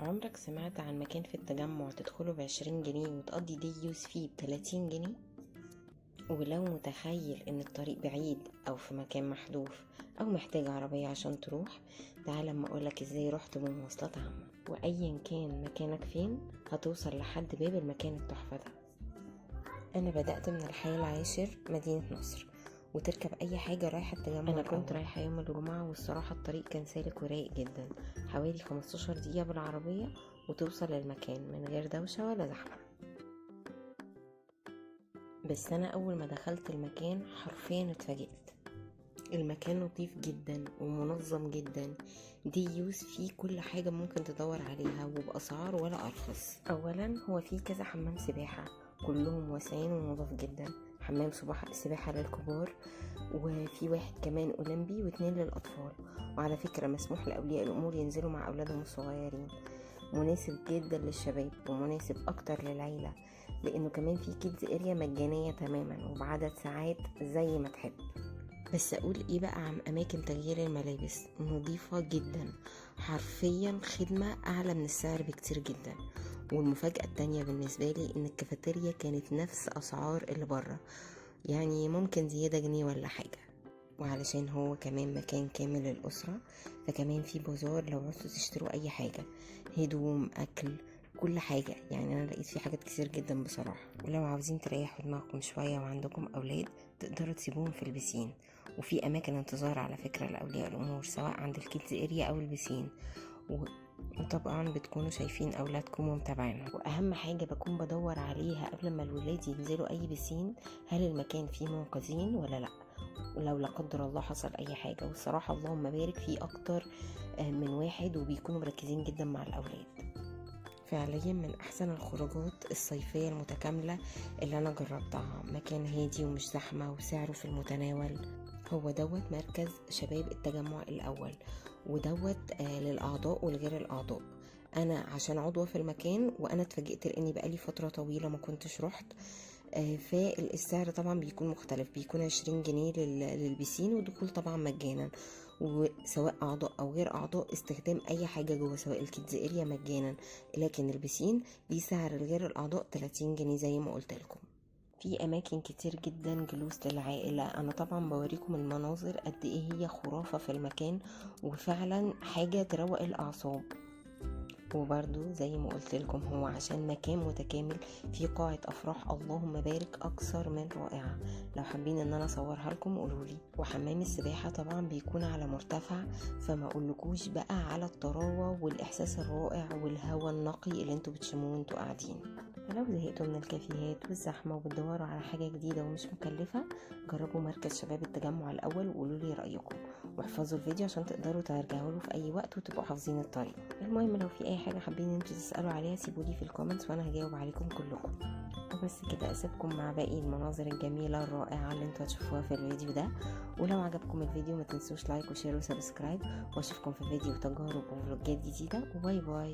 عمرك سمعت عن مكان في التجمع تدخله ب20 جنيه وتقضي دي يوز فيه ب30 جنيه؟ ولو متخيل ان الطريق بعيد او في مكان محذوف او محتاج عربية عشان تروح، تعال اما اقولك ازاي رحت بمواصلات عامة، وايا كان مكانك فين هتوصل لحد باب المكان التحفة ده. انا بدأت من الحي العاشر مدينة نصر، وتركب اي حاجة رايحة التجمع. انا كنت رايحة يوم الجمعة، والصراحة الطريق كان سالك ورايق جدا، حوالي 15 دقيقة بالعربية وتوصل للمكان من غير دوشة ولا زحمة. بس انا اول ما دخلت المكان حرفيا اتفاجئت. المكان لطيف جدا ومنظم جدا، دي يوز فيه كل حاجة ممكن تدور عليها وبأسعار ولا أرخص. أولا هو فيه كذا حمام سباحة، كلهم واسعين ونظاف جدا. حمام سباحة للكبار، وفي واحد كمان أولمبي و2 للأطفال. وعلى فكرة مسموح لأولياء الأمور ينزلوا مع أولادهم الصغيرين. مناسب جدا للشباب ومناسب أكتر للعيلة، لأنه كمان في كيدز اريا مجانية تماما وبعدد ساعات زي ما تحب. بس اقول ايه بقى عن اماكن تغيير الملابس؟ نظيفة جدا، حرفيا خدمة اعلى من السعر بكتير جدا. والمفاجأة التانية بالنسبة لي ان الكافيتيريا كانت نفس اسعار اللي بره، يعني ممكن زيادة جنيه ولا حاجة. وعلشان هو كمان مكان كامل للأسرة، فكمان في بازار لو عوزتوا تشتروا اي حاجة، هدوم، اكل، كل حاجة. يعني انا لقيت فيه حاجات كتير جدا بصراحة. ولو عاوزين تريحوا دماغكم شوية وعندكم اولاد، تقدروا تسيبوهم في البسين، وفي اماكن انتظار على فكرة لاولياء الامور، سواء عند الكيدز اريا او البسين. وطبعا بتكونوا شايفين اولادكم ومتابعينهم. واهم حاجة بكون بدور عليها قبل ما الولاد ينزلوا اي بسين، هل المكان فيه منقذين ولا لا، ولو لا قدر الله حصل اي حاجة. والصراحة اللهم بارك، فيه اكتر من واحد وبيكونوا مركزين جدا مع الاولاد. فعليا من احسن الخروجات الصيفية المتكاملة اللي انا جربتها. مكان هادي ومش زحمة وسعره في المتناول. هو دوت مركز شباب التجمع الاول، ودوت للاعضاء والغير الاعضاء. انا عشان عضوة في المكان، وانا اتفاجئت لاني بقالي فترة طويلة ما كنتش رحت. فالسعر طبعا بيكون مختلف، بيكون 20 جنيه للبسين، ودخول طبعا مجانا، وسواء اعضاء او غير اعضاء استخدام اي حاجة جوه سواء الكيدز اريا مجانا. لكن البسين ليه سعر الغير الاعضاء 30 جنيه زي ما قلت لكم. في اماكن كتير جدا جلوس للعائلة. انا طبعا بوريكم المناظر قد ايه هي خرافة في المكان، وفعلا حاجة تروق الاعصاب. وبرضو زي ما قلت لكم، هو عشان مكان متكامل في قاعة افراح اللهم بارك اكثر من رائعة. لو حابين ان انا اصورها لكم قولولي. وحمام السباحة طبعا بيكون على مرتفع، فما اقولكوش بقى على الطراوة والاحساس الرائع والهواء النقي اللي انتوا بتشموه وانتوا قاعدين. فلو زهقتوا من الكافيهات والزحمة وبتدوروا على حاجة جديدة ومش مكلفة، جربوا مركز شباب التجمع الاول وقولولي رأيكم. واحفظوا الفيديو عشان تقدروا ترجعوا له في اي وقت وتبقوا حافظين الطريق. المهم لو في اي حاجة حابين انتوا تسألوا عليها سيبولي في الكومنتس وانا هجاوب عليكم كلكم. وبس كده، اسيبكم مع باقي المناظر الجميلة الرائعة اللي انتوا هتشوفوها في الفيديو ده. ولو عجبكم الفيديو ما تنسوش لايك وشير وسبسكرايب، واشوفكم في فيديو تجارب وفلوجات جديدة، وباي باي.